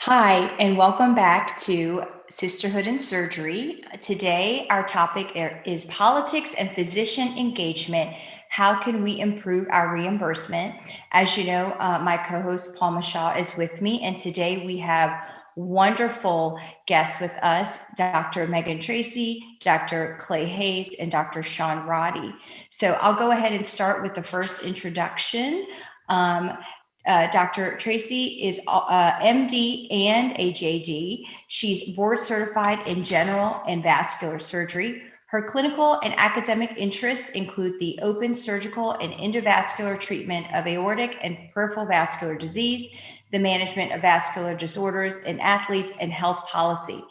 Hi, and welcome back to Sisterhood and Surgery. Today, our topic is politics and physician engagement. How can we improve our reimbursement? As you know, my co-host Palma Shaw is with me, and today we have wonderful guests with us, Dr. Megan Tracci, Dr. Clay Hayes, and Dr. Sean Roddy. So I'll go ahead and start with the first introduction. Dr. Tracci is MD and a JD. She's board certified in general and vascular surgery. Her clinical and academic interests include the open surgical and endovascular treatment of aortic and peripheral vascular disease, the management of vascular disorders in athletes, and health policy.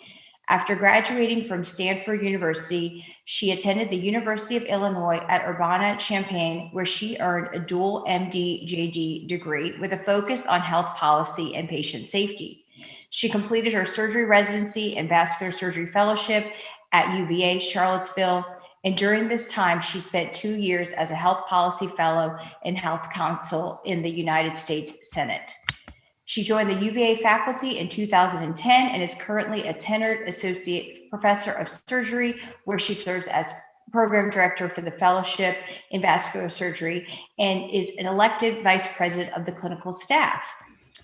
After graduating from Stanford University, she attended the University of Illinois at Urbana-Champaign, where she earned a dual MD-JD degree with a focus on health policy and patient safety. She completed her surgery residency and vascular surgery fellowship at UVA Charlottesville, and during this time, she spent 2 years as a health policy fellow and health counsel in the United States Senate. She joined the UVA faculty in 2010 and is currently a tenured associate professor of surgery, where she serves as program director for the fellowship in vascular surgery and is an elected vice president of the clinical staff.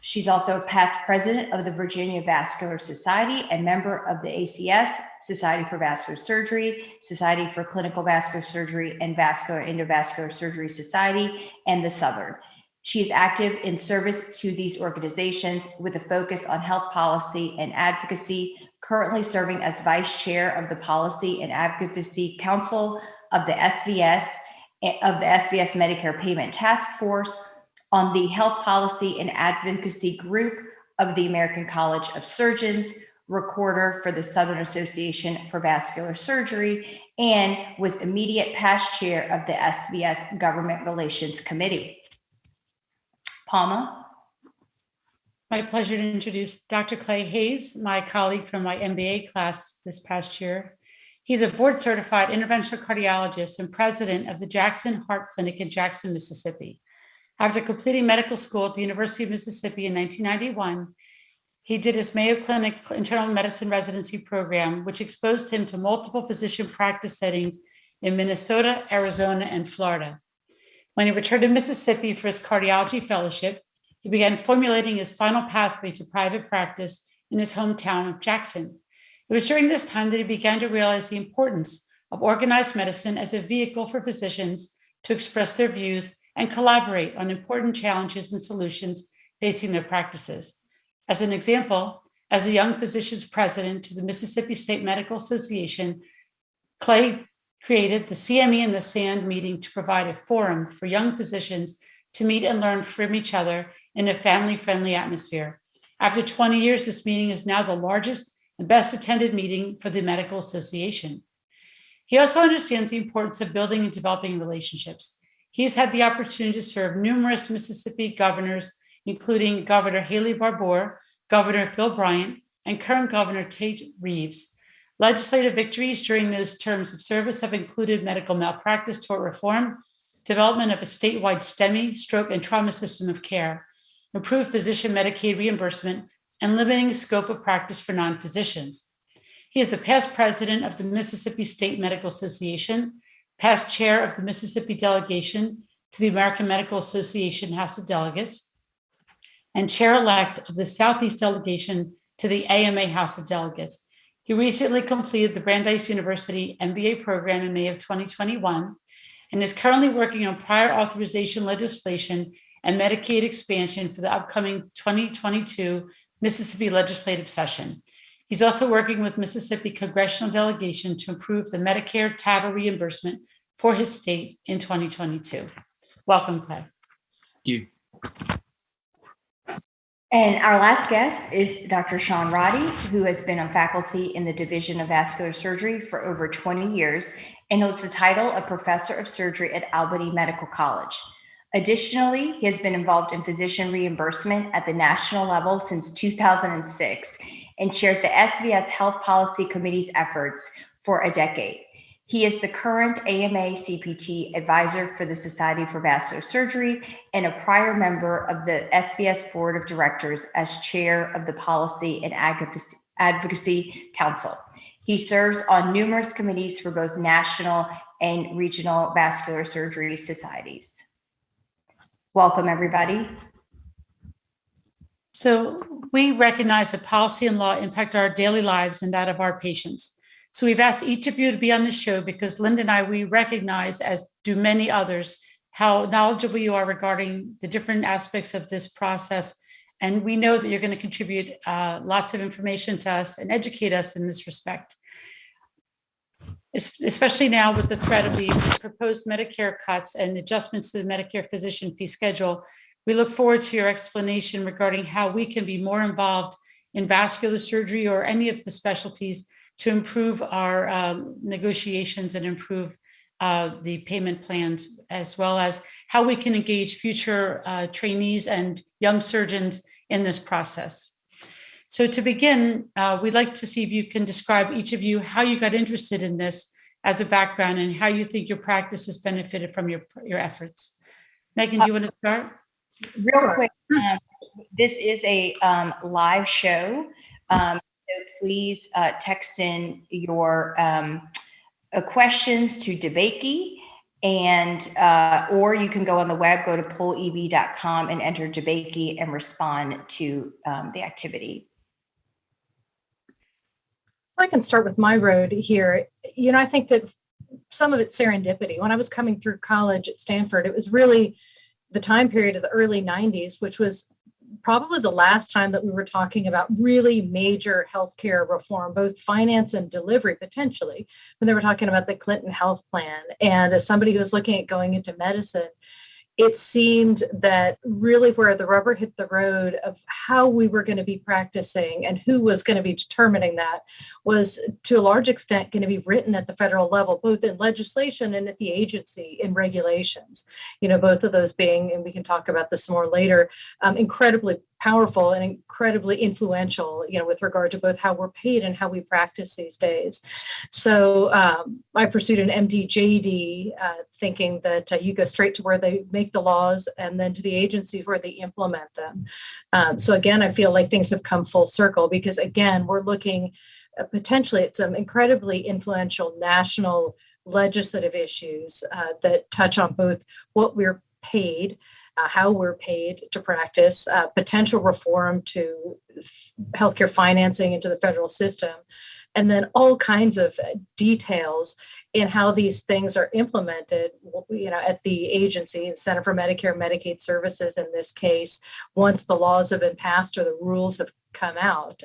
She's also a past president of the Virginia Vascular Society and member of the ACS, Society for Vascular Surgery, Society for Clinical Vascular Surgery, and Vascular Endovascular Surgery Society, and the Southern. She is active in service to these organizations with a focus on health policy and advocacy, currently serving as vice chair of the Policy and Advocacy Council of the SVS Medicare Payment Task Force, on the Health Policy and Advocacy Group of the American College of Surgeons, recorder for the Southern Association for Vascular Surgery, and was immediate past chair of the SVS Government Relations Committee. Palma. My pleasure to introduce Dr. Clay Hayes, my colleague from my MBA class this past year. He's a board certified interventional cardiologist and president of the Jackson Heart Clinic in Jackson, Mississippi. After completing medical school at the University of Mississippi in 1991, he did his Mayo Clinic internal medicine residency program, which exposed him to multiple physician practice settings in Minnesota, Arizona, and Florida. When he returned to Mississippi for his cardiology fellowship, he began formulating his final pathway to private practice in his hometown of Jackson. It was during this time that he began to realize the importance of organized medicine as a vehicle for physicians to express their views and collaborate on important challenges and solutions facing their practices. As an example, as the Young Physicians President to the Mississippi State Medical Association, Clay created the CME in the Sand meeting to provide a forum for young physicians to meet and learn from each other in a family-friendly atmosphere. After 20 years, this meeting is now the largest and best attended meeting for the Medical Association. He also understands the importance of building and developing relationships. He's had the opportunity to serve numerous Mississippi governors, including Governor Haley Barbour, Governor Phil Bryant, and current Governor Tate Reeves. Legislative victories during those terms of service have included medical malpractice tort reform, development of a statewide STEMI, stroke and trauma system of care, improved physician Medicaid reimbursement, and limiting the scope of practice for non-physicians. He is the past president of the Mississippi State Medical Association, past chair of the Mississippi delegation to the American Medical Association House of Delegates, and chair-elect of the Southeast delegation to the AMA House of Delegates. He recently completed the Brandeis University MBA program in May of 2021 and is currently working on prior authorization legislation and Medicaid expansion for the upcoming 2022 Mississippi legislative session. He's also working with Mississippi congressional delegation to improve the Medicare TAVR reimbursement for his state in 2022. Welcome, Clay. Thank you. And our last guest is Dr. Sean Roddy, who has been on faculty in the Division of Vascular Surgery for over 20 years and holds the title of Professor of Surgery at Albany Medical College. Additionally, he has been involved in physician reimbursement at the national level since 2006 and chaired the SVS Health Policy Committee's efforts for a decade. He is the current AMA CPT advisor for the Society for Vascular Surgery and a prior member of the SVS Board of Directors as chair of the Policy and Advocacy Council. He serves on numerous committees for both national and regional vascular surgery societies. Welcome, everybody. So we recognize that policy and law impact our daily lives and that of our patients. So we've asked each of you to be on the show because Linda and I, we recognize, as do many others, how knowledgeable you are regarding the different aspects of this process. And we know that you're going to contribute lots of information to us and educate us in this respect, especially now with the threat of the proposed Medicare cuts and adjustments to the Medicare physician fee schedule. We look forward to your explanation regarding how we can be more involved in vascular surgery or any of the specialties to improve our negotiations and improve the payment plans, as well as how we can engage future trainees and young surgeons in this process. So to begin, we'd like to see if you can describe, each of you, how you got interested in this as a background and how you think your practice has benefited from your efforts. Megan, do you want to start? Real quick, this is a live show. So please text in your questions to DEBAKEY, and or you can go on the web, go to pollev.com and enter DEBAKEY and respond to the activity. So I can start with my road here. You know, I think that some of it's serendipity. When I was coming through college at Stanford, it was really the time period of the early 90s, which was probably the last time that we were talking about really major healthcare reform, both finance and delivery potentially, when they were talking about the Clinton health plan. And as somebody who was looking at going into medicine, it seemed that really where the rubber hit the road of how we were going to be practicing and who was going to be determining that was to a large extent going to be written at the federal level, both in legislation and at the agency in regulations. You know, both of those being, and we can talk about this more later, incredibly powerful and incredibly influential, you know, with regard to both how we're paid and how we practice these days. So I pursued an MD-JD thinking that you go straight to where they make the laws and then to the agencies where they implement them. So again, I feel like things have come full circle because again, we're looking potentially at some incredibly influential national legislative issues that touch on both what we're paid, how we're paid to practice, potential reform to healthcare financing into the federal system, and then all kinds of details in how these things are implemented, you know, at the agency, Center for Medicare and Medicaid Services in this case, once the laws have been passed or the rules have come out,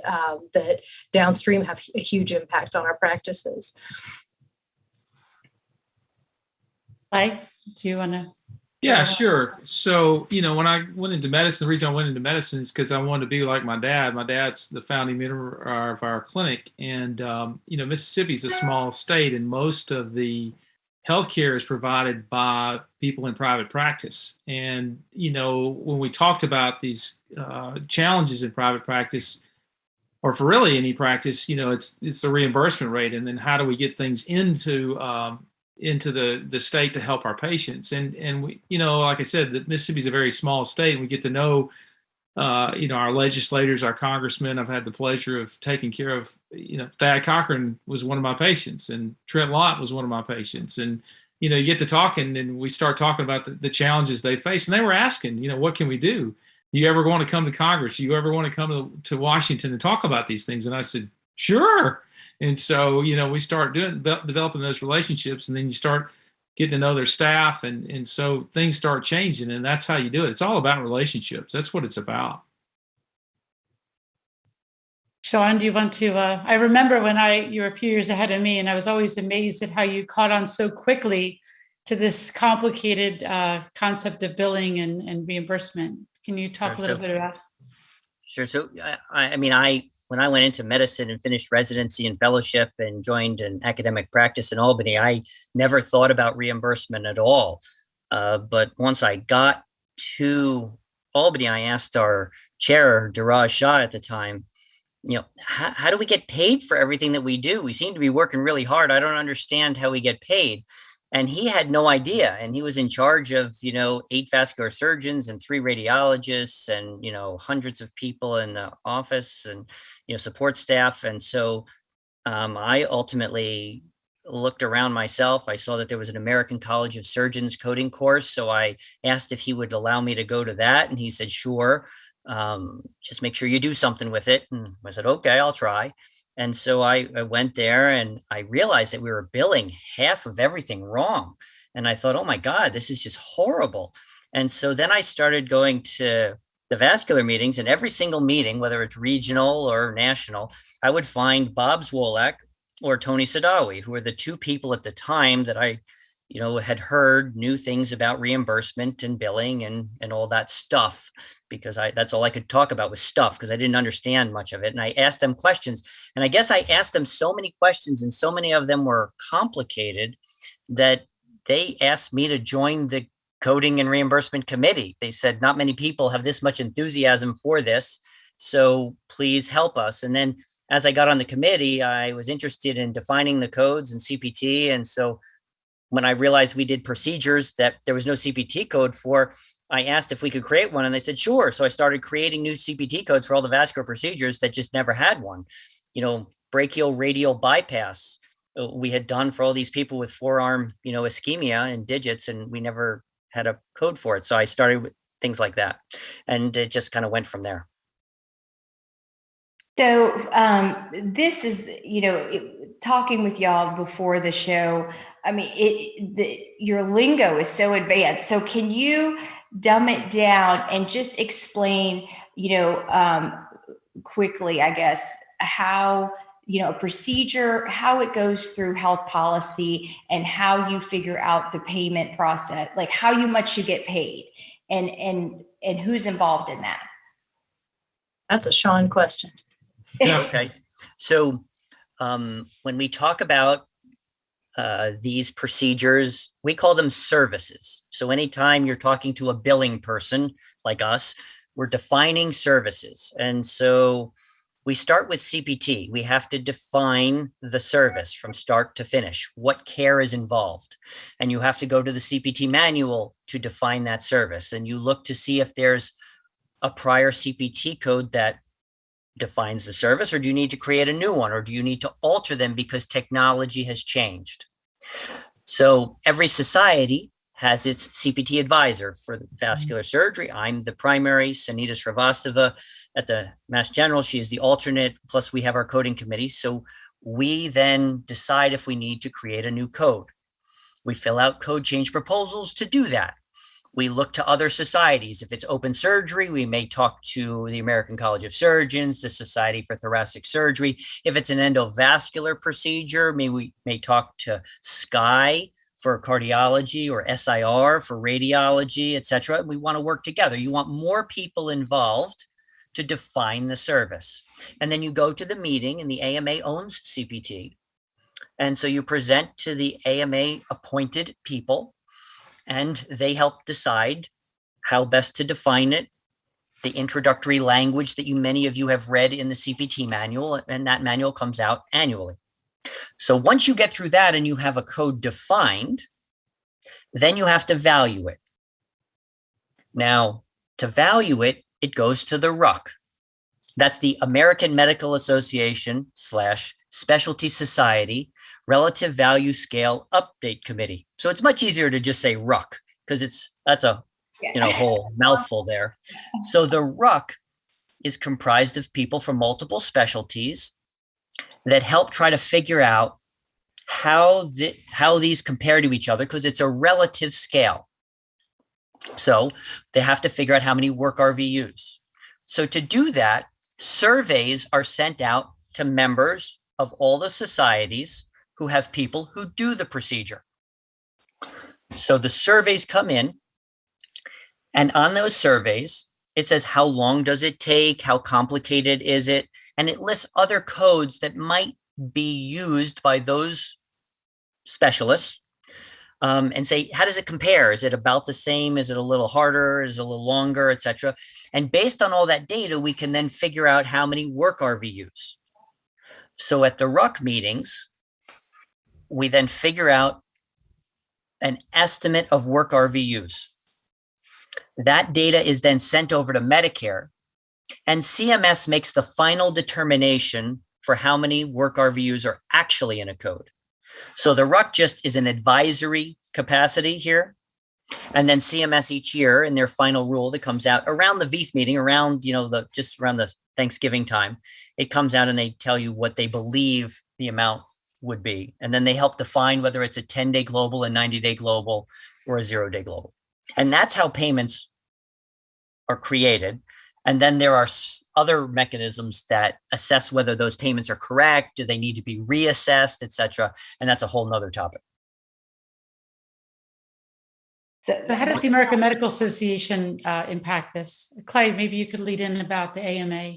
that downstream have a huge impact on our practices. Mike, do you want to? Yeah, sure. So, you know, when I went into medicine, the reason I went into medicine is because I wanted to be like my dad. My dad's the founding member of our clinic. And, you know, Mississippi's a small state and most of the healthcare is provided by people in private practice. And, you know, when we talked about these challenges in private practice, or for really any practice, you know, it's the reimbursement rate. And then how do we get things into the state to help our patients. And we, you know, like I said, that Mississippi is a very small state and we get to know, you know, our legislators, our congressmen. I've had the pleasure of taking care of, you know, Thad Cochran was one of my patients and Trent Lott was one of my patients. And, you know, you get to talking and we start talking about the challenges they face. And they were asking, you know, what can we do? Do you ever want to come to Congress? Do you ever want to come to Washington and talk about these things? And I said, sure. And so, you know, we start developing those relationships and then you start getting to know their staff. And so things start changing and that's how you do it. It's all about relationships. That's what it's about. Sean, do you want to, I remember when you were a few years ahead of me and I was always amazed at how you caught on so quickly to this complicated concept of billing and reimbursement. Can you talk a little bit about? Sure. So, I mean, when I went into medicine and finished residency and fellowship and joined an academic practice in Albany, I never thought about reimbursement at all. But once I got to Albany, I asked our chair, Duraj Shah at the time, how do we get paid for everything that we do? We seem to be working really hard. I don't understand how we get paid. And he had no idea. And he was in charge of, 8 vascular surgeons and 3 radiologists and, hundreds of people in the office and, support staff. And so I ultimately looked around myself. I saw that there was an American College of Surgeons coding course. So I asked if he would allow me to go to that. And he said, sure. Just make sure you do something with it. And I said, okay, I'll try. And so I went there and I realized that we were billing half of everything wrong. And I thought, oh my God, this is just horrible. And so then I started going to the vascular meetings, and every single meeting, whether it's regional or national, I would find Bob Zwolak or Tony Sadawi, who were the 2 people at the time that I had heard new things about reimbursement and billing and all that stuff, because that's all I could talk about was stuff, because I didn't understand much of it. And I asked them questions, and I guess I asked them so many questions and so many of them were complicated that they asked me to join the coding and reimbursement committee. They said, not many people have this much enthusiasm for this, so please help us. And then as I got on the committee, I was interested in defining the codes and CPT. And so when I realized we did procedures that there was no CPT code for, I asked if we could create one, and they said, sure. So I started creating new CPT codes for all the vascular procedures that just never had one. Brachial radial bypass we had done for all these people with forearm, ischemia and digits, and we never had a code for it. So I started with things like that, and it just kind of went from there. So this is, talking with y'all before the show. I mean, your lingo is so advanced. So can you dumb it down and just explain, quickly, I guess, how, a procedure, how it goes through health policy and how you figure out the payment process, like how much you get paid and who's involved in that? That's a Sean question. Okay. So when we talk about these procedures, we call them services. So anytime you're talking to a billing person like us, we're defining services. And so we start with CPT. We have to define the service from start to finish, what care is involved. And you have to go to the CPT manual to define that service. And you look to see if there's a prior CPT code that defines the service, or do you need to create a new one, or do you need to alter them because technology has changed? So every society has its CPT advisor. For vascular surgery, I'm the primary. Sanita Srivastava at the Mass General, she is the alternate, plus we have our coding committee. So we then decide if we need to create a new code. We fill out code change proposals to do that. We look to other societies. If it's open surgery, we may talk to the American College of Surgeons, the Society for Thoracic Surgery. If it's an endovascular procedure, we may talk to SCI for cardiology or SIR for radiology, et cetera. We want to work together. You want more people involved to define the service. And then you go to the meeting, and the AMA owns CPT. And so you present to the AMA appointed people, and they help decide how best to define it, the introductory language that many of you have read in the CPT manual, and that manual comes out annually. So once you get through that and you have a code defined, then you have to value it. Now, to value it, it goes to the RUC. That's the American Medical Association / Specialty Society Relative Value Scale Update Committee. So it's much easier to just say RUC, because that's a whole mouthful there. So the RUC is comprised of people from multiple specialties that help try to figure out how these compare to each other, because it's a relative scale. So they have to figure out how many work RVUs. So to do that, surveys are sent out to members of all the societies who have people who do the procedure. So the surveys come in, and on those surveys, it says how long does it take, how complicated is it, and it lists other codes that might be used by those specialists, and say, how does it compare? Is it about the same? Is it a little harder? Is it a little longer, et cetera? And based on all that data, we can then figure out how many work RVUs. So at the RUC meetings, we then figure out an estimate of work RVUs. That data is then sent over to Medicare, and CMS makes the final determination for how many work RVUs are actually in a code. So the RUC just is an advisory capacity here. And then CMS each year in their final rule that comes out around the VEITH meeting, around, just around the Thanksgiving time, it comes out and they tell you what they believe the amount would be. And then they help define whether it's a 10-day global, a 90-day global, or a 0-day global. And that's how payments are created. And then there are other mechanisms that assess whether those payments are correct, do they need to be reassessed, et cetera. And that's a whole nother topic. So how does the American Medical Association impact this? Clay, maybe you could lead in about the AMA.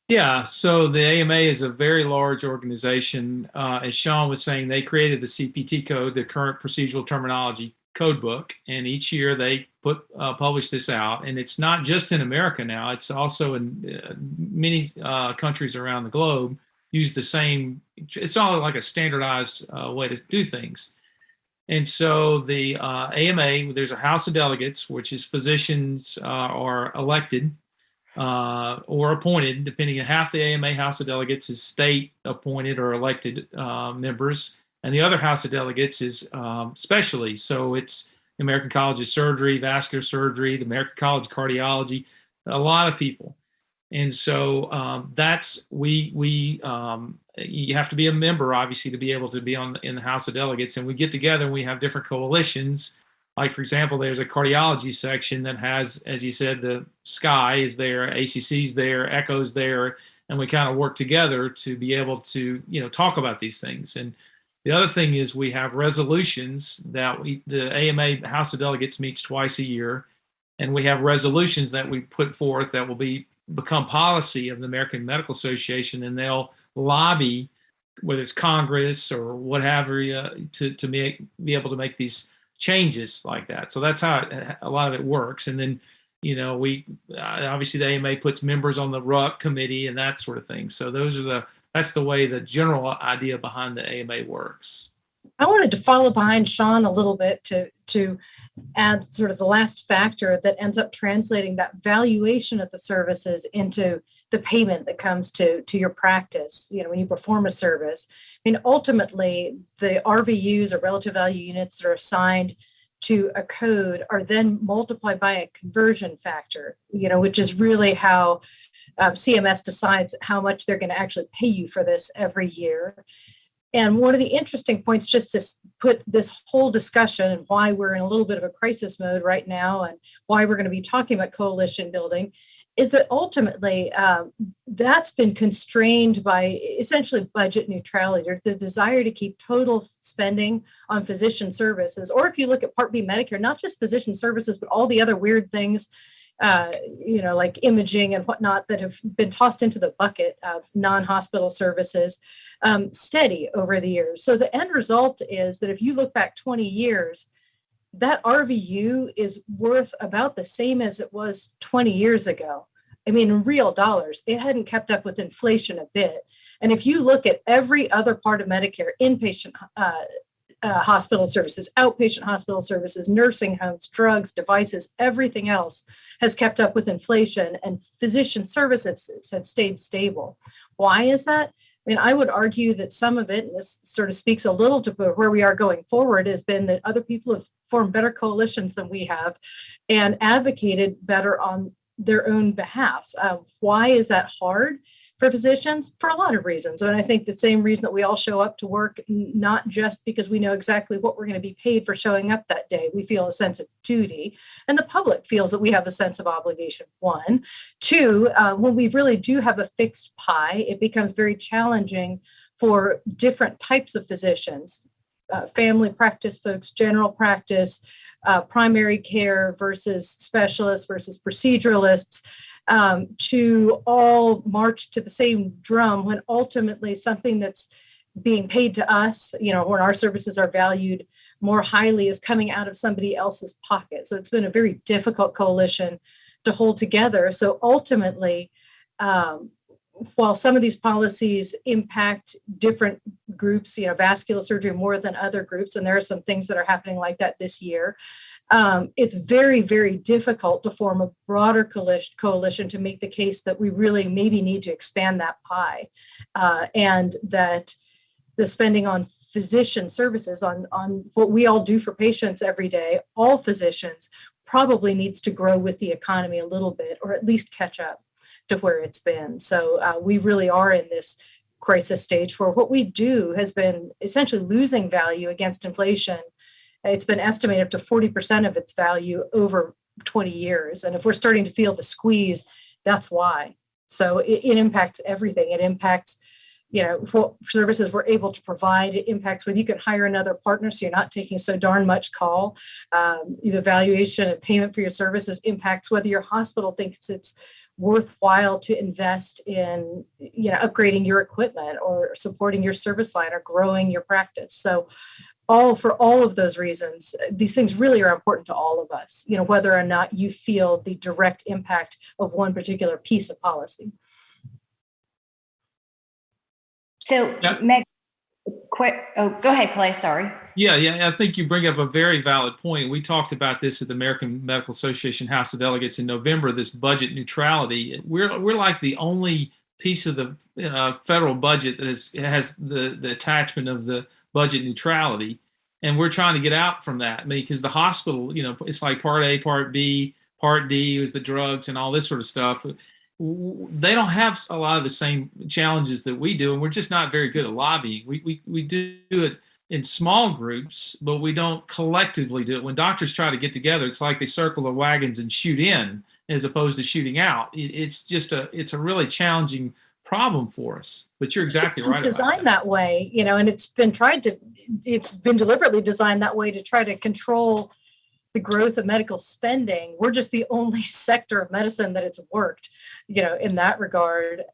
Yeah, so the AMA is a very large organization. As Sean was saying, they created the CPT code, the current procedural terminology code book, and each year they publish this out. And it's not just in America now; it's also in many countries around the globe use the same. It's all like a standardized way to do things. And so the AMA, there's a House of Delegates, which is physicians are elected or appointed, depending on half the AMA House of Delegates is state appointed or elected members. And the other House of Delegates is specialty. So it's the American College of Surgery, Vascular Surgery, the American College of Cardiology, a lot of people. And so you have to be a member, obviously, to be able to be in the House of Delegates. And we get together and we have different coalitions. Like, for example, there's a cardiology section that has, as you said, the SCI is there, ACC's there, ECHO's there, and we kind of work together to be able to, talk about these things. And the other thing is we have resolutions that the AMA House of Delegates meets twice a year, and we have resolutions that we put forth that will become policy of the American Medical Association, and they'll lobby, whether it's Congress or whatever, to be able to make these changes like that. So that's how a lot of it works. And then, obviously the AMA puts members on the RUC committee and that sort of thing. So that's the way the general idea behind the AMA works. I wanted to follow behind Sean a little bit to add sort of the last factor that ends up translating that valuation of the services into the payment that comes to your practice, when you perform a service. I mean, ultimately, the RVUs or relative value units that are assigned to a code are then multiplied by a conversion factor, which is really how CMS decides how much they're going to actually pay you for this every year. And one of the interesting points, just to put this whole discussion and why we're in a little bit of a crisis mode right now and why we're going to be talking about coalition building, is that ultimately that's been constrained by essentially budget neutrality, or the desire to keep total spending on physician services. Or if you look at Part B Medicare, not just physician services, but all the other weird things, like imaging and whatnot that have been tossed into the bucket of non-hospital services, steady over the years. So the end result is that if you look back 20 years, that RVU is worth about the same as it was 20 years ago. I mean, in real dollars, it hadn't kept up with inflation a bit. And if you look at every other part of Medicare, inpatient hospital services, outpatient hospital services, nursing homes, drugs, devices, everything else has kept up with inflation, and physician services have stayed stable. Why is that? I mean, I would argue that some of it, and this sort of speaks a little to where we are going forward, has been that other people have formed better coalitions than we have and advocated better on their own behalf. Why is that hard for physicians? For a lot of reasons. And I think the same reason that we all show up to work, not just because we know exactly what we're going to be paid for showing up that day. We feel a sense of duty, and the public feels that we have a sense of obligation. One. Two, when we really do have a fixed pie, it becomes very challenging for different types of physicians, family practice folks, general practice, primary care versus specialists versus proceduralists, to all march to the same drum when ultimately something that's being paid to us, when our services are valued more highly, is coming out of somebody else's pocket. So it's been a very difficult coalition to hold together. So ultimately, while some of these policies impact different groups, vascular surgery more than other groups, and there are some things that are happening like that this year, it's very, very difficult to form a broader coalition to make the case that we really maybe need to expand that pie, and that the spending on physician services, on what we all do for patients every day, all physicians, probably needs to grow with the economy a little bit, or at least catch up to where it's been. So we really are in this crisis stage where what we do has been essentially losing value against inflation. It's been estimated up to 40% of its value over 20 years. And if we're starting to feel the squeeze, that's why. So it impacts everything. It impacts, what services we're able to provide. It impacts whether you can hire another partner so you're not taking so darn much call. The valuation and payment for your services impacts whether your hospital thinks it's worthwhile to invest in, upgrading your equipment or supporting your service line or growing your practice. So for all of those reasons, these things really are important to all of us, whether or not you feel the direct impact of one particular piece of policy. So, Yep. Meg, go ahead, Clay. Sorry. Yeah. I think you bring up a very valid point. We talked about this at the American Medical Association House of Delegates in November, this budget neutrality. We're like the only piece of the federal budget that has the attachment of the budget neutrality. And we're trying to get out from that, because the hospital, it's like Part A, Part B, Part D is the drugs and all this sort of stuff. They don't have a lot of the same challenges that we do, and we're just not very good at lobbying. We do it in small groups, but we don't collectively do it. When doctors try to get together, it's like they circle the wagons and shoot in as opposed to shooting out. It's a really challenging problem for us. But you're exactly right. It's designed that way, and it's been deliberately designed that way to try to control the growth of medical spending. We're just the only sector of medicine that it's worked, in that regard.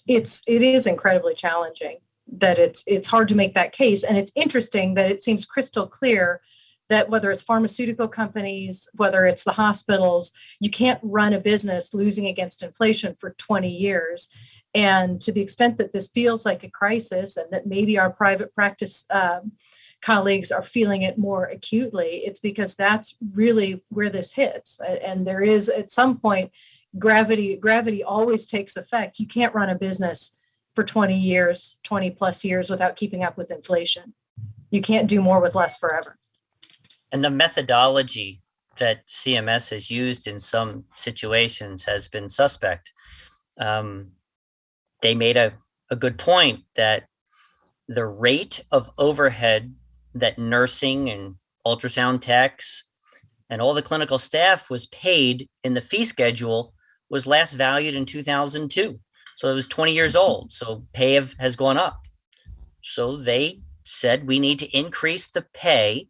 It is incredibly challenging that it's hard to make that case. And it's interesting that it seems crystal clear that whether it's pharmaceutical companies, whether it's the hospitals, you can't run a business losing against inflation for 20 years. And to the extent that this feels like a crisis, and that maybe our private practice colleagues are feeling it more acutely, it's because that's really where this hits. And there is, at some point, gravity always takes effect. You can't run a business for 20 years, 20 plus years without keeping up with inflation. You can't do more with less forever. And the methodology that CMS has used in some situations has been suspect. They made a good point that the rate of overhead that nursing and ultrasound techs and all the clinical staff was paid in the fee schedule was last valued in 2002. So it was 20 years old. So pay has gone up. So they said we need to increase the pay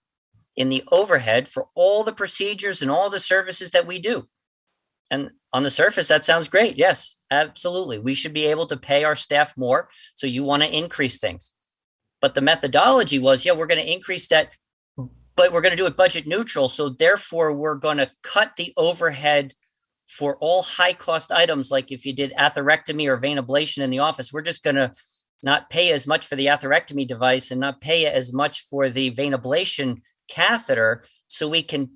in the overhead for all the procedures and all the services that we do. And on the surface, that sounds great. Yes, absolutely. We should be able to pay our staff more. So you want to increase things. But the methodology was, we're going to increase that, but we're going to do it budget neutral. So therefore, we're going to cut the overhead for all high cost items. Like if you did atherectomy or vein ablation in the office, we're just going to not pay as much for the atherectomy device and not pay as much for the vein ablation catheter, so we can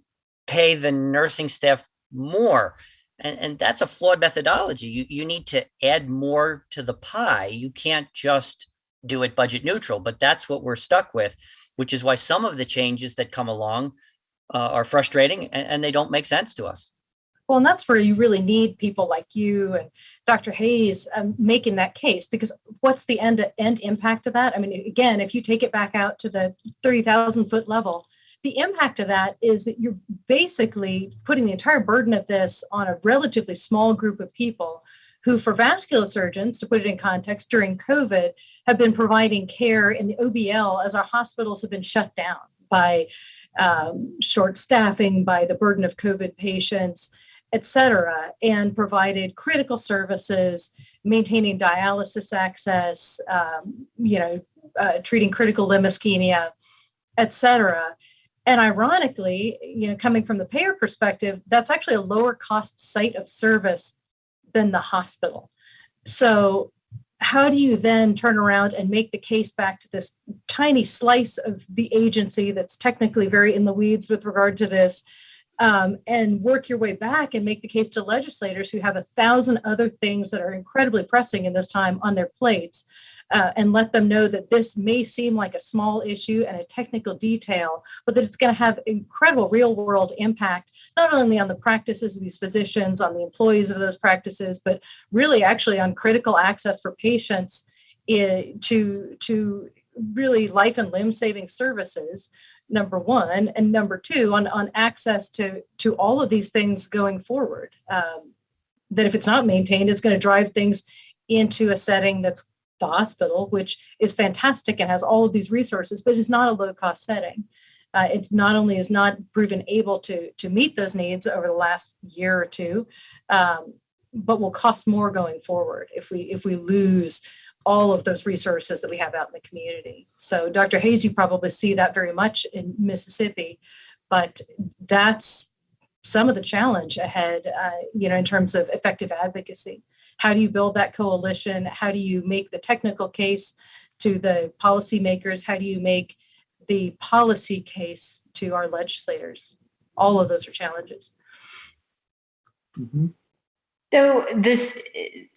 pay the nursing staff more. And that's a flawed methodology. You need to add more to the pie. You can't just do it budget neutral, but that's what we're stuck with, which is why some of the changes that come along are frustrating and they don't make sense to us. Well, and that's where you really need people like you and Dr. Hayes making that case, because what's the end impact of that? I mean, again, if you take it back out to the 30,000 foot level, the impact of that is that you're basically putting the entire burden of this on a relatively small group of people who, for vascular surgeons, to put it in context, during COVID, have been providing care in the OBL as our hospitals have been shut down by short staffing, by the burden of COVID patients, et cetera, and provided critical services, maintaining dialysis access, treating critical limb ischemia, et cetera. And ironically, coming from the payer perspective, that's actually a lower cost site of service than the hospital. So how do you then turn around and make the case back to this tiny slice of the agency that's technically very in the weeds with regard to this, and work your way back and make the case to legislators who have 1,000 other things that are incredibly pressing in this time on their plates, and let them know that this may seem like a small issue and a technical detail, but that it's going to have incredible real world impact, not only on the practices of these physicians, on the employees of those practices, but really actually on critical access for patients to really life and limb saving services, number one, and number two, on access to all of these things going forward, that if it's not maintained, is going to drive things into a setting that's the hospital, which is fantastic and has all of these resources, but is not a low cost setting. It's not only is not proven able to meet those needs over the last year or two, but will cost more going forward if we lose all of those resources that we have out in the community. So Dr. Hayes, you probably see that very much in Mississippi, but that's some of the challenge ahead, in terms of effective advocacy. How do you build that coalition? How do you make the technical case to the policymakers? How do you make the policy case to our legislators? All of those are challenges. Mm-hmm. So this,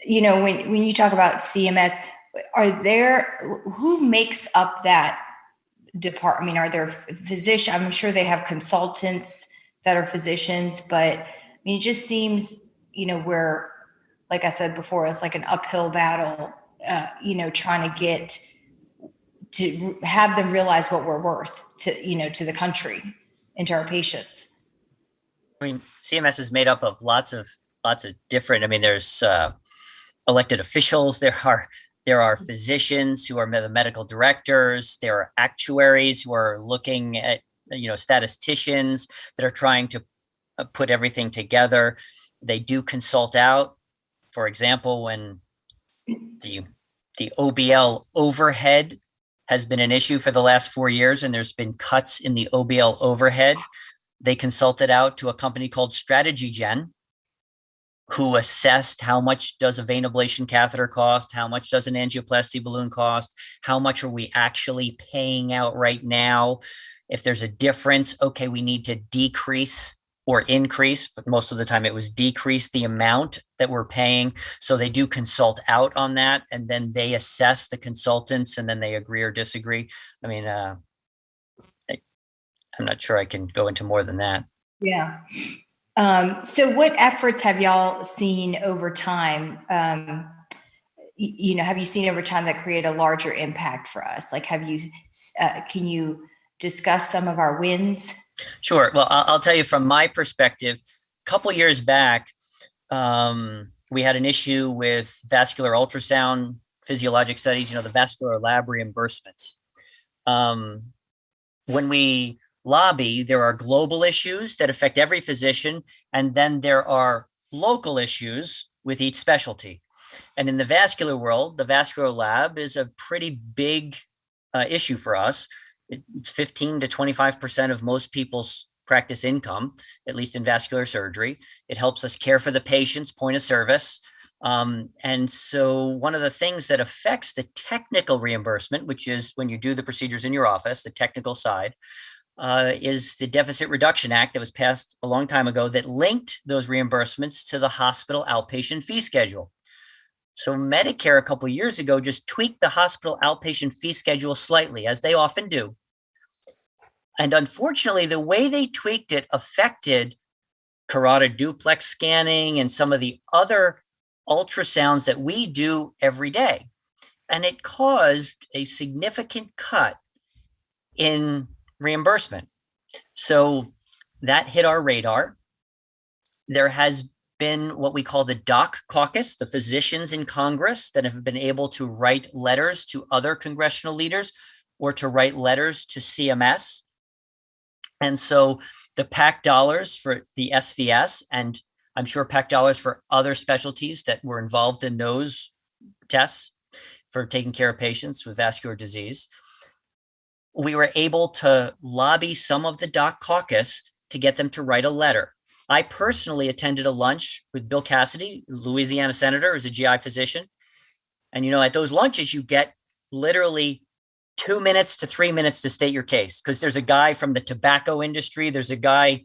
when you talk about CMS, who makes up that department? Are there physicians? I'm sure they have consultants that are physicians, but it just seems, where, like I said before, it's like an uphill battle, trying to have them realize what we're worth to the country and to our patients. CMS is made up of lots of different, there's elected officials, there are physicians who are the medical directors, there are actuaries who are looking at, statisticians that are trying to put everything together. They do consult out. For example, when the OBL overhead has been an issue for the last 4 years, and there's been cuts in the OBL overhead, they consulted out to a company called Strategy Gen, who assessed how much does a vein ablation catheter cost, how much does an angioplasty balloon cost, how much are we actually paying out right now. If there's a difference, okay, we need to decrease or increase, but most of the time it was decrease the amount that we're paying. So they do consult out on that, and then they assess the consultants, and then they agree or disagree. I'm not sure I can go into more than that. Yeah. So what efforts have y'all seen over time? Have you seen over time that create a larger impact for us? Like, can you discuss some of our wins? Sure. Well, I'll tell you from my perspective, a couple years back, we had an issue with vascular ultrasound physiologic studies, the vascular lab reimbursements. When we lobby, there are global issues that affect every physician, and then there are local issues with each specialty. And in the vascular world, the vascular lab is a pretty big issue for us. It's 15 to 25% of most people's practice income, at least in vascular surgery. It helps us care for the patients, point of service. And so one of the things that affects the technical reimbursement, which is when you do the procedures in your office, the technical side, is the Deficit Reduction Act that was passed a long time ago that linked those reimbursements to the hospital outpatient fee schedule. So Medicare a couple of years ago just tweaked the hospital outpatient fee schedule slightly, as they often do. And unfortunately, the way they tweaked it affected carotid duplex scanning and some of the other ultrasounds that we do every day. And it caused a significant cut in reimbursement. So that hit our radar. There has been what we call the Doc Caucus, the physicians in Congress that have been able to write letters to other congressional leaders or to write letters to CMS. And so the PAC dollars for the SVS, and I'm sure PAC dollars for other specialties that were involved in those tests for taking care of patients with vascular disease, we were able to lobby some of the doc caucus to get them to write a letter. I personally attended a lunch with Bill Cassidy, Louisiana senator, who's a GI physician. And, at those lunches, you get literally 2 minutes to 3 minutes to state your case, because there's a guy from the tobacco industry. There's a guy,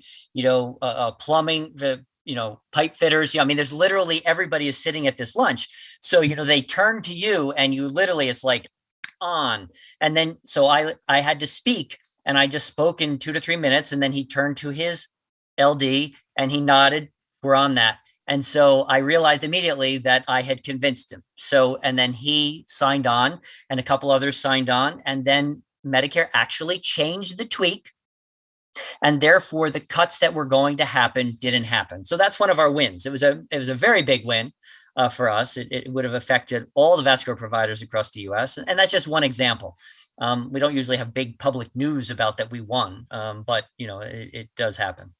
plumbing, pipe fitters. There's literally everybody is sitting at this lunch. So, they turn to you and you literally, it's like on. And then, so I had to speak, and I just spoke in 2 to 3 minutes. And then he turned to his LD and he nodded, we're on that. And so I realized immediately that I had convinced him. So, and then he signed on and a couple others signed on, and then Medicare actually changed the tweak. And therefore the cuts that were going to happen didn't happen. So that's one of our wins. It was a very big win for us. It would have affected all the vascular providers across the US. And that's just one example. We don't usually have big public news about that we won, but it does happen.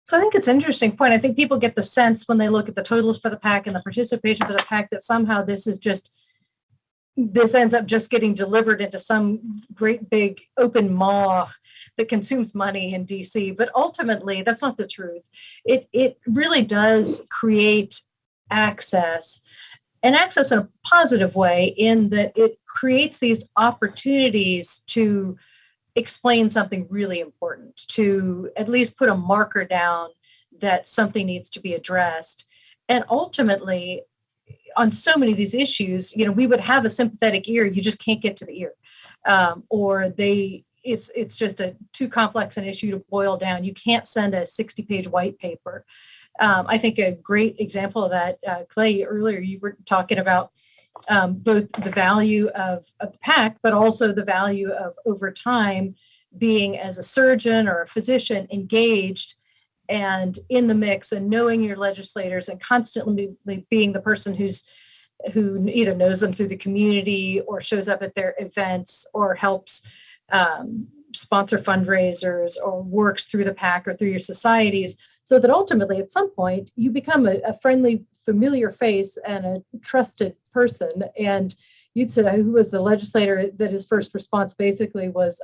So I think it's an interesting point. I think people get the sense when they look at the totals for the PAC and the participation for the PAC that somehow this ends up just getting delivered into some great big open maw that consumes money in DC. But ultimately, that's not the truth. It really does create access, and access in a positive way, in that it creates these opportunities to explain something really important, to at least put a marker down that something needs to be addressed. And ultimately, on so many of these issues, we would have a sympathetic ear, you just can't get to the ear. It's just too complex an issue to boil down. You can't send a 60-page white paper. I think a great example of that, Clay, earlier you were talking about both the value of the PAC, but also the value of over time being, as a surgeon or a physician, engaged and in the mix, and knowing your legislators and constantly being the person who either knows them through the community or shows up at their events or helps sponsor fundraisers or works through the PAC or through your societies, so that ultimately at some point you become a friendly, familiar face and a trusted person. And you'd said, who was the legislator that his first response basically was,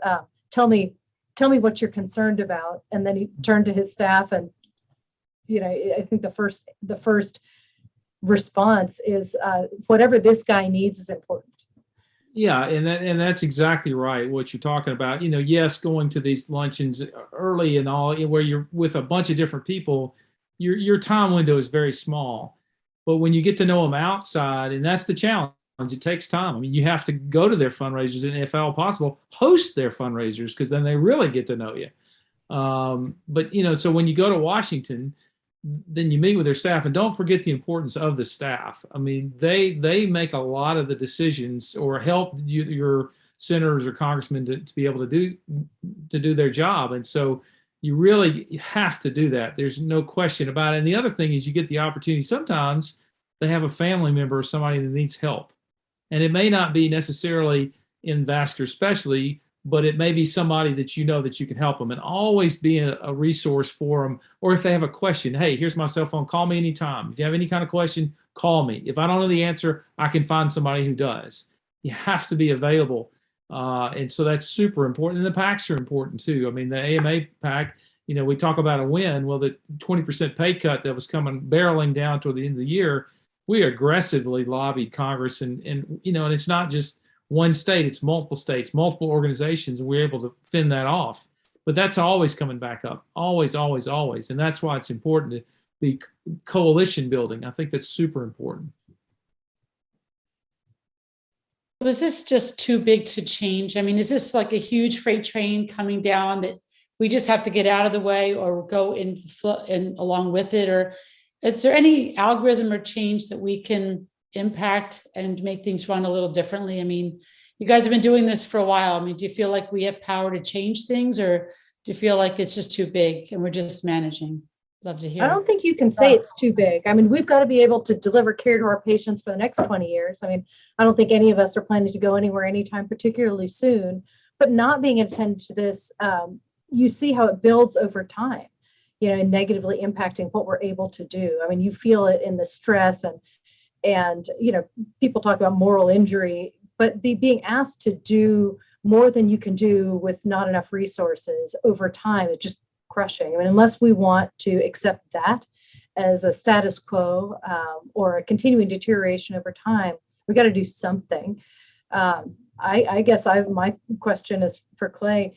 tell me what you're concerned about. And then he turned to his staff, and I think the first response is, whatever this guy needs is important. Yeah, and that's exactly right, what you're talking about. Yes, going to these luncheons early and all, where you're with a bunch of different people, your time window is very small. But when you get to know them outside, and that's the challenge, it takes time. You have to go to their fundraisers, and if at all possible, host their fundraisers, because then they really get to know you. But so when you go to Washington, then you meet with their staff, and don't forget the importance of the staff. They make a lot of the decisions, or help your senators or congressmen to be able to do their job. And so you really have to do that. There's no question about it. And the other thing is, you get the opportunity. Sometimes they have a family member or somebody that needs help, and it may not be necessarily in vascular specialty, but it may be somebody that that you can help them, and always be a resource for them. Or if they have a question, hey, here's my cell phone, call me anytime. If you have any kind of question, call me. If I don't know the answer, I can find somebody who does. You have to be available. And so that's super important. And the PACs are important too. The AMA PAC, we talk about a win. Well, the 20% pay cut that was coming barreling down toward the end of the year, we aggressively lobbied Congress, and it's not just one state, it's multiple states, multiple organizations, and we're able to fend that off. But that's always coming back up, always, always, always. And that's why it's important to be coalition building. I think that's super important. Was this just too big to change? Is this like a huge freight train coming down that we just have to get out of the way or go in along with it? Or is there any algorithm or change that we can impact and make things run a little differently? You guys have been doing this for a while. Do you feel like we have power to change things, or do you feel like it's just too big and we're just managing? Love to hear. I don't think you can say it's too big. We've got to be able to deliver care to our patients for the next 20 years. I don't think any of us are planning to go anywhere anytime particularly soon, but not being attentive to this, you see how it builds over time, and negatively impacting what we're able to do. You feel it in the stress and people talk about moral injury, but being asked to do more than you can do with not enough resources over time. It's just crushing. I mean, unless we want to accept that as a status quo or a continuing deterioration over time, we got to do something. I guess my question is for Clay.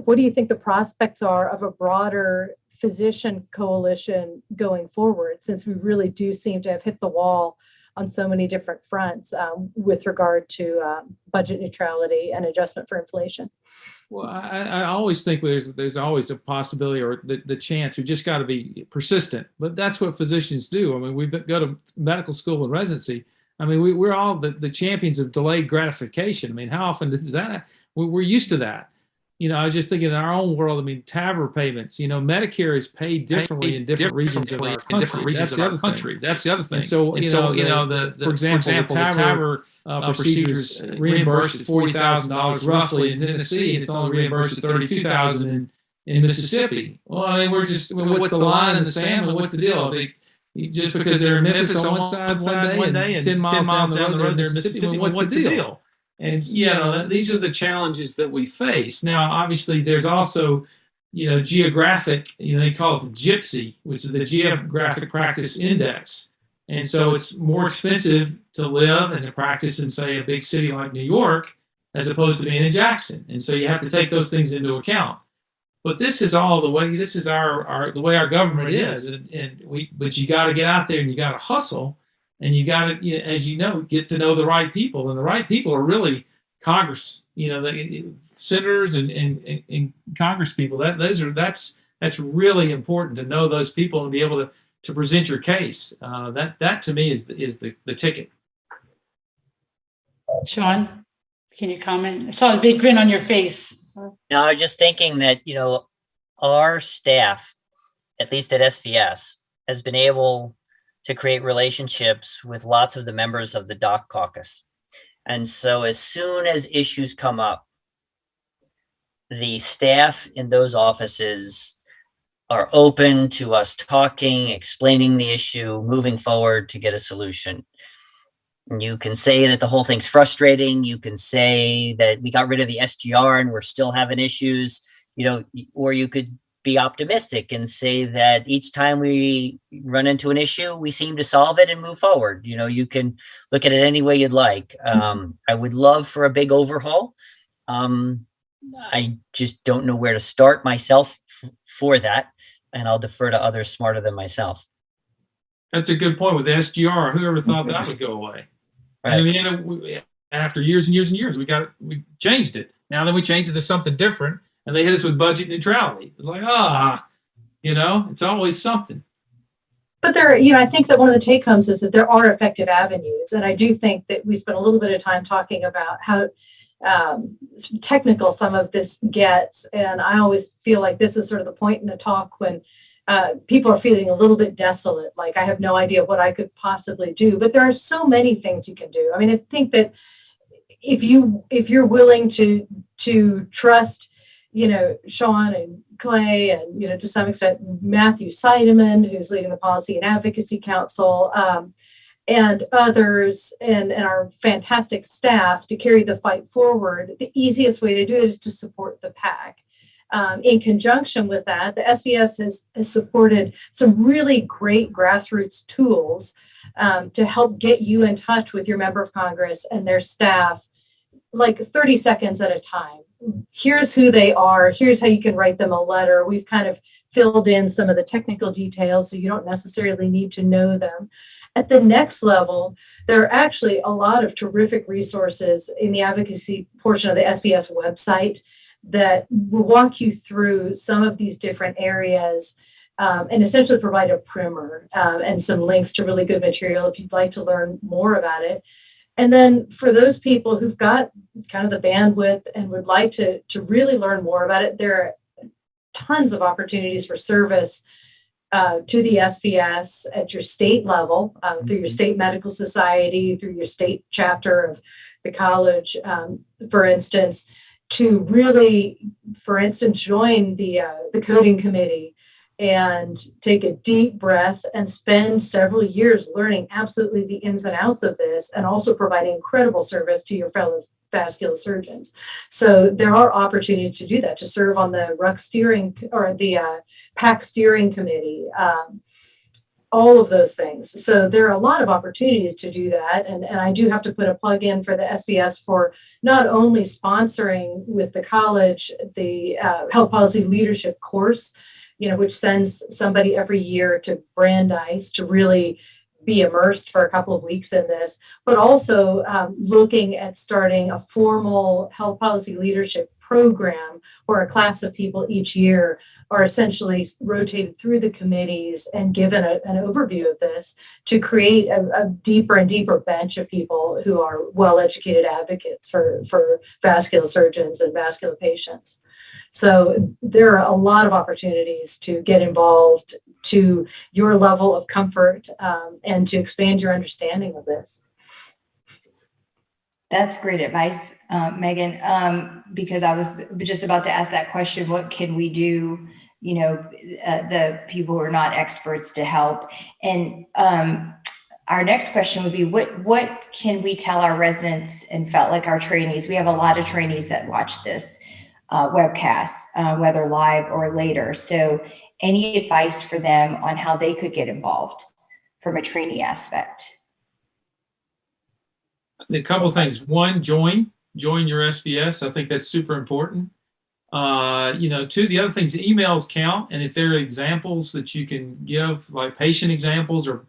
What do you think the prospects are of a broader physician coalition going forward, since we really do seem to have hit the wall on so many different fronts with regard to budget neutrality and adjustment for inflation? Well, I always think there's always a possibility or the chance. We just got to be persistent. But that's what physicians do. I mean, we go to medical school and residency. I mean, we're all the champions of delayed gratification. I mean, how often is that? We're used to that. You know, I was just thinking in our own world, I mean, TAVR payments, you know, Medicare is paid differently in different regions of our country. That's the other thing. And so, for example, the TAVR procedures reimbursed at $40,000 roughly in Tennessee. It's only reimbursed at $32,000 in Mississippi. Well, I mean, what's the line in the sand? What's the deal? Just because they're in Memphis on one side one day and 10 miles down the road they're in Mississippi, what's the deal? And, you know, these are the challenges that we face. Now, obviously, there's also, you know, geographic, you know, they call it the GPSI, which is the Geographic Practice Index. And so it's more expensive to live and to practice in, say, a big city like New York, as opposed to being in Jackson. And so you have to take those things into account. But this is all the way, this is the way our government is. But you got to get out there and you got to hustle. And you got to, as you know, get to know the right people, and the right people are really Congress. You know, the senators and Congress people. That's really important to know those people and be able to present your case. That to me is the ticket. Sean, can you comment? I saw a big grin on your face. No, I was just thinking that, you know, our staff, at least at SVS, has been able to create relationships with lots of the members of the Doc Caucus. And so as soon as issues come up, the staff in those offices are open to us talking, explaining the issue, moving forward to get a solution. And you can say that the whole thing's frustrating. You can say that we got rid of the SGR and we're still having issues, you know, or you could be optimistic and say that each time we run into an issue, we seem to solve it and move forward. You know, you can look at it any way you'd like. I would love for a big overhaul. I just don't know where to start myself for that. And I'll defer to others smarter than myself. That's a good point with the SGR. Whoever thought that would go away? Right. I mean, after years and years and years, we changed it. Now then we changed it to something different. And they hit us with budget neutrality. It's like, you know, it's always something. But there, you know, I think that one of the take homes is that there are effective avenues. And I do think that we spent a little bit of time talking about how technical some of this gets. And I always feel like this is sort of the point in a talk when people are feeling a little bit desolate, like I have no idea what I could possibly do. But there are so many things you can do. I mean, I think that if you're willing to trust, you know, Sean and Clay and, you know, to some extent, Matthew Seidemann, who's leading the Policy and Advocacy Council, and others, and our fantastic staff to carry the fight forward, the easiest way to do it is to support the PAC. In conjunction with that, the SBS has supported some really great grassroots tools to help get you in touch with your member of Congress and their staff, like 30 seconds at a time. Here's who they are. Here's how you can write them a letter. We've kind of filled in some of the technical details, so you don't necessarily need to know them. At the next level, there are actually a lot of terrific resources in the advocacy portion of the SBS website that will walk you through some of these different areas and essentially provide a primer and some links to really good material if you'd like to learn more about it. And then for those people who've got kind of the bandwidth and would like to really learn more about it, there are tons of opportunities for service to the SBS at your state level, through your state medical society, through your state chapter of the college, for instance, to really, for instance, join the coding committee and take a deep breath and spend several years learning absolutely the ins and outs of this, and also providing incredible service to your fellow vascular surgeons. So there are opportunities to do that, to serve on the RUC steering or the PAC steering committee, all of those things. So there are a lot of opportunities to do that. And I do have to put a plug in for the SBS for not only sponsoring with the college, the health policy leadership course, which sends somebody every year to Brandeis to really be immersed for a couple of weeks in this, but also looking at starting a formal health policy leadership program where a class of people each year are essentially rotated through the committees and given an overview of this to create a deeper and deeper bench of people who are well-educated advocates for vascular surgeons and vascular patients. So there are a lot of opportunities to get involved to your level of comfort and to expand your understanding of this. That's great advice, Megan, because I was just about to ask that question. What can we do, the people who are not experts to help? And our next question would be, what can we tell our residents and our trainees? We have a lot of trainees that watch this webcast, whether live or later. So any advice for them on how they could get involved from a trainee aspect? A couple of things. One, join your SBS. I think that's super important. Two, the other things, emails count. And if there are examples that you can give, like patient examples or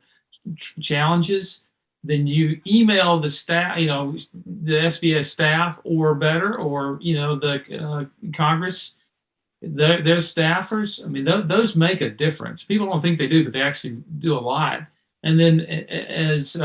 challenges, then you email the staff, the SBS staff or better, or, the Congress, their staffers. I mean, those make a difference. People don't think they do, but they actually do a lot. And then as,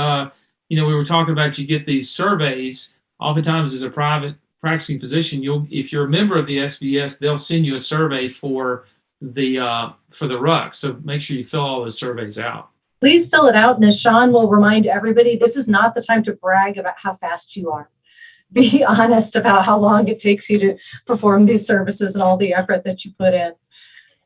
we were talking about, you get these surveys. Oftentimes as a private practicing physician, if you're a member of the SBS, they'll send you a survey for the RUC. So make sure you fill all those surveys out. Please fill it out. And as Sean will remind everybody, this is not the time to brag about how fast you are. Be honest about how long it takes you to perform these services and all the effort that you put in.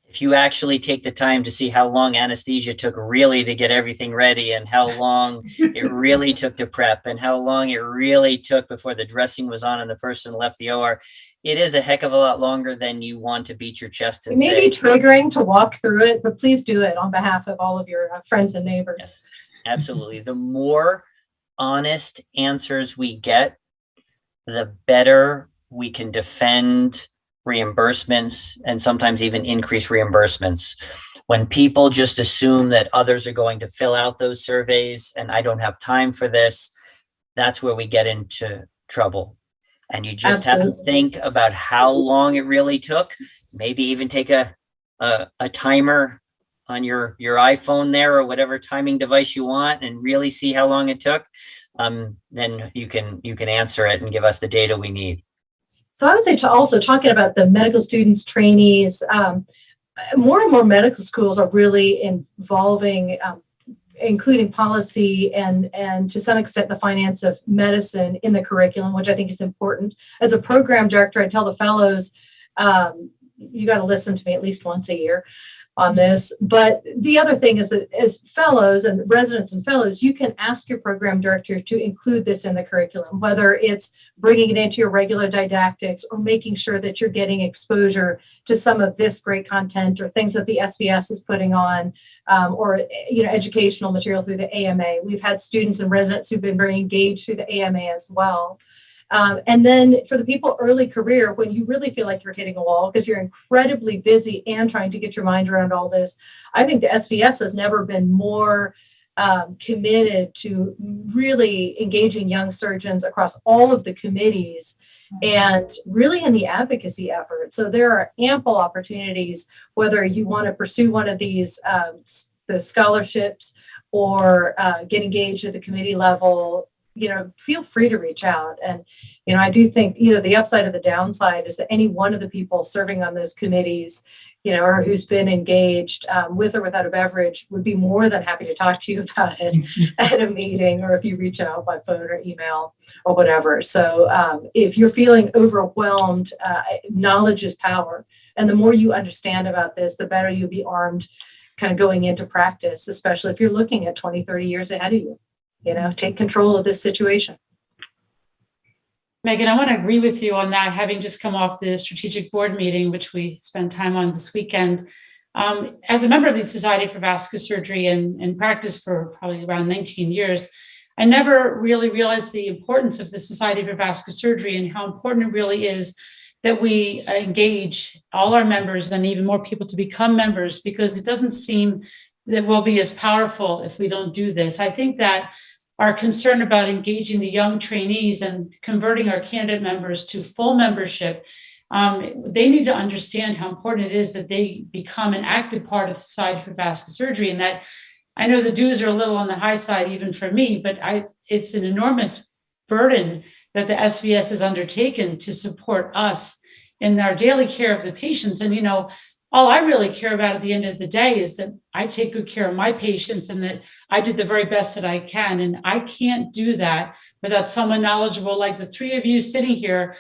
If you actually take the time to see how long anesthesia took really to get everything ready, and how long it really took to prep, and how long it really took before the dressing was on and the person left the OR, it is a heck of a lot longer than you want to beat your chest and say. It may be triggering to walk through it, but please do it on behalf of all of your friends and neighbors. Yes, absolutely. The more honest answers we get, the better we can defend reimbursements and sometimes even increase reimbursements. When people just assume that others are going to fill out those surveys and I don't have time for this, that's where we get into trouble. And you just have to think about how long it really took. Maybe even take a timer on your iPhone there, or whatever timing device you want, and really see how long it took. Then you can answer it and give us the data we need. So I would say, also talking about the medical students, trainees, more and more medical schools are really involving, including policy and to some extent the finance of medicine in the curriculum, which I think is important. As a program director, I tell the fellows, you got to listen to me at least once a year on this. But the other thing is that as fellows and residents and fellows, you can ask your program director to include this in the curriculum, whether it's bringing it into your regular didactics or making sure that you're getting exposure to some of this great content or things that the SBS is putting on, or educational material through the AMA. We've had students and residents who've been very engaged through the AMA as well. And then for the people early career, when you really feel like you're hitting a wall because you're incredibly busy and trying to get your mind around all this, I think the SBS has never been more committed to really engaging young surgeons across all of the committees and really in the advocacy effort. So there are ample opportunities, whether you want to pursue one of these the scholarships or get engaged at the committee level. Feel free to reach out. And, I do think either the upside or the downside is that any one of the people serving on those committees, or who's been engaged with or without a beverage would be more than happy to talk to you about it at a meeting, or if you reach out by phone or email or whatever. So if you're feeling overwhelmed, knowledge is power. And the more you understand about this, the better you'll be armed kind of going into practice, especially if you're looking at 20, 30 years ahead of you. Take control of this situation. Megan, I want to agree with you on that, having just come off the strategic board meeting, which we spent time on this weekend. As a member of the Society for Vascular Surgery and practice for probably around 19 years, I never really realized the importance of the Society for Vascular Surgery and how important it really is that we engage all our members and even more people to become members, because it doesn't seem that we'll be as powerful if we don't do this. I think that our concern about engaging the young trainees and converting our candidate members to full membership, they need to understand how important it is that they become an active part of Society for Vascular Surgery. And that, I know the dues are a little on the high side even for me, but it's an enormous burden that the SVS has undertaken to support us in our daily care of the patients. And, all I really care about at the end of the day is that I take good care of my patients and that I did the very best that I can. And I can't do that without someone knowledgeable like the three of you sitting here,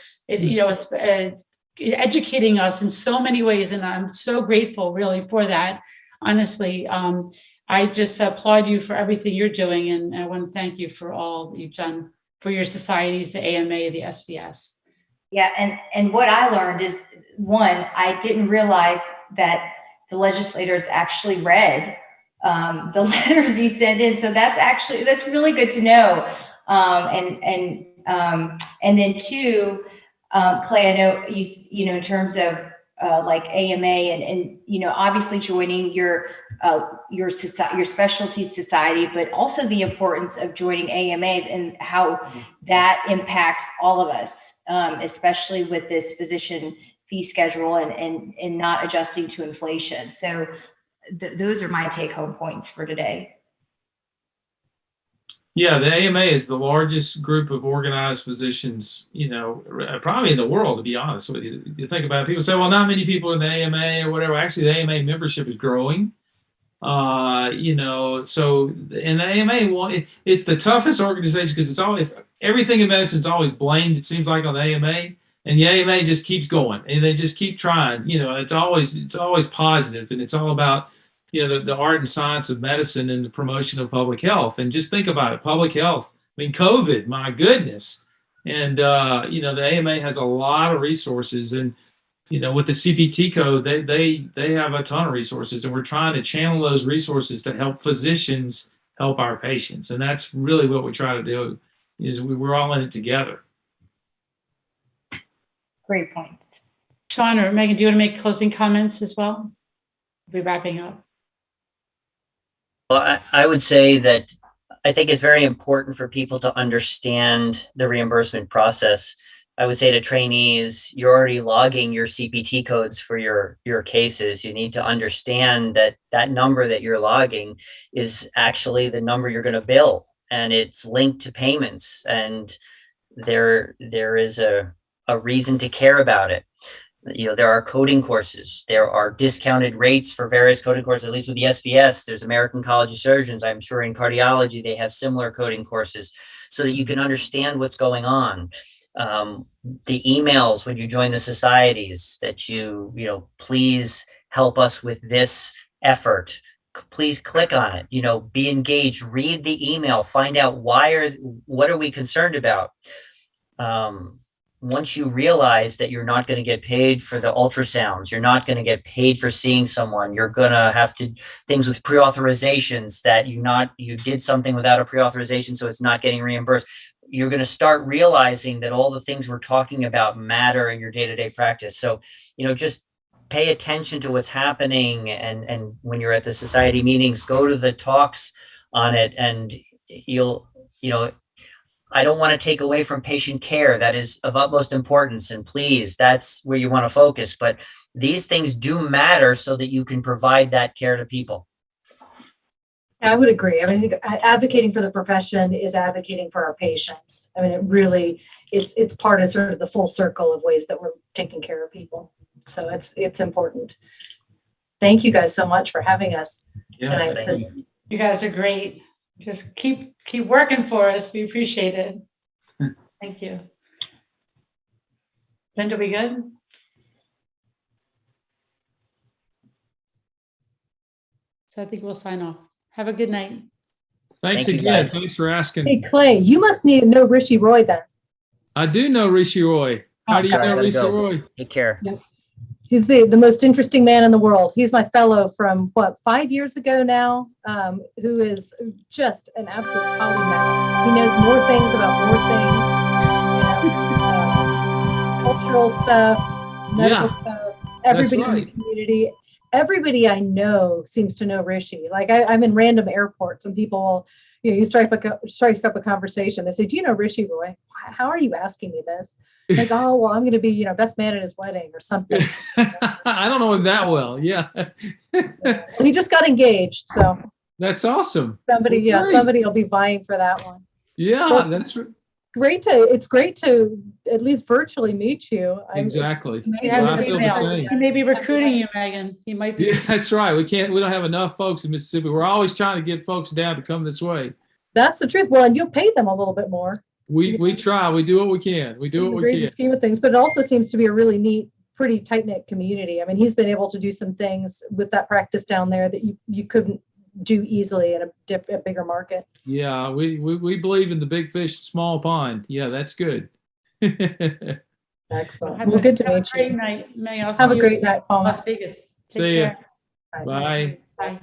educating us in so many ways. And I'm so grateful really for that. Honestly, I just applaud you for everything you're doing. And I want to thank you for all that you've done for your societies, the AMA, the SVS. Yeah, and what I learned is, one, I didn't realize that the legislators actually read the letters you sent in. So that's really good to know. And then two, Clay, I know you in terms of like AMA and obviously joining your specialty society, but also the importance of joining AMA and how that impacts all of us, especially with this physician fee schedule and not adjusting to inflation. So those are my take home points for today. Yeah, the AMA is the largest group of organized physicians, probably in the world, to be honest with you. You think about it, people say, well, not many people in the AMA or whatever. Actually, the AMA membership is growing. So in the AMA, it's the toughest organization because it's always, everything in medicine is always blamed, it seems like, on the AMA. And the AMA just keeps going and they just keep trying. It's always positive, and it's all about the art and science of medicine and the promotion of public health. And just think about it, public health. I mean, COVID, my goodness. And, the AMA has a lot of resources. And, with the CPT code, they have a ton of resources. And we're trying to channel those resources to help physicians help our patients. And that's really what we try to do, is we're all in it together. Great points. Sean or Megan, do you want to make closing comments as well? We'll be wrapping up. Well, I would say that I think it's very important for people to understand the reimbursement process. I would say to trainees, you're already logging your CPT codes for your cases. You need to understand that number that you're logging is actually the number you're going to bill, and it's linked to payments. And there is a reason to care about it. There are coding courses. There are discounted rates for various coding courses, at least with the SVS. There's American College of Surgeons. I'm sure in cardiology, they have similar coding courses so that you can understand what's going on. The emails when you join the societies that please help us with this effort. Please click on it, be engaged, read the email, find out what are we concerned about. Once you realize that you're not going to get paid for the ultrasounds, you're not going to get paid for seeing someone, you're going to have to things with pre-authorizations that you did something without a pre-authorization, so it's not getting reimbursed. You're going to start realizing that all the things we're talking about matter in your day-to-day practice. So, just pay attention to what's happening. And when you're at the society meetings, go to the talks on it, and I don't want to take away from patient care. That is of utmost importance. And please, that's where you want to focus. But these things do matter so that you can provide that care to people. I would agree. I think advocating for the profession is advocating for our patients. It's part of sort of the full circle of ways that we're taking care of people. So it's important. Thank you guys so much for having us Yes, tonight. thank you. You guys are great. Just keep working for us. We appreciate it. Thank you. Linda, we good? So I think we'll sign off. Have a good night. Thanks Thank you, again. guys. Thanks for asking. Hey, Clay, you must need to know Rishi Roy then. I do know Rishi Roy. How do you Sorry, I know gotta Rishi go. Roy? Take care. He's the most interesting man in the world. He's my fellow from 5 years ago now, who is just an absolute polymath. He knows more things about more things, cultural stuff, medical stuff, everybody in the community. Everybody I know seems to know Rishi. Like I'm in random airports and people will, you strike up a conversation. They say, "Do you know Rishi Roy? How are you asking me this?" Like, "Oh, well, I'm going to be, best man at his wedding or something." I don't know him that well. Yeah. Well, he just got engaged, so That's awesome. somebody will be vying for that one. Yeah, Well, that's it's great to at least virtually meet you. exactly. You have Well, his I feel the email. same. He may be recruiting you, Megan. He might be. Yeah, that's right. We don't have enough folks in Mississippi. We're always trying to get folks down to come this way. That's the truth. Well, and you'll pay them a little bit more. We try. We do what we can. We do what we Great can. scheme of things, but it also seems to be a really neat, pretty tight knit community. I mean, he's been able to do some things with that practice down there that you couldn't do easily at a bigger market. Yeah, we believe in the big fish, small pond. Yeah, that's good. Excellent. Well, good to meet you. Have a great night, May. Have a great night, Palma. Las Vegas. Take See ya. care. Bye. Bye.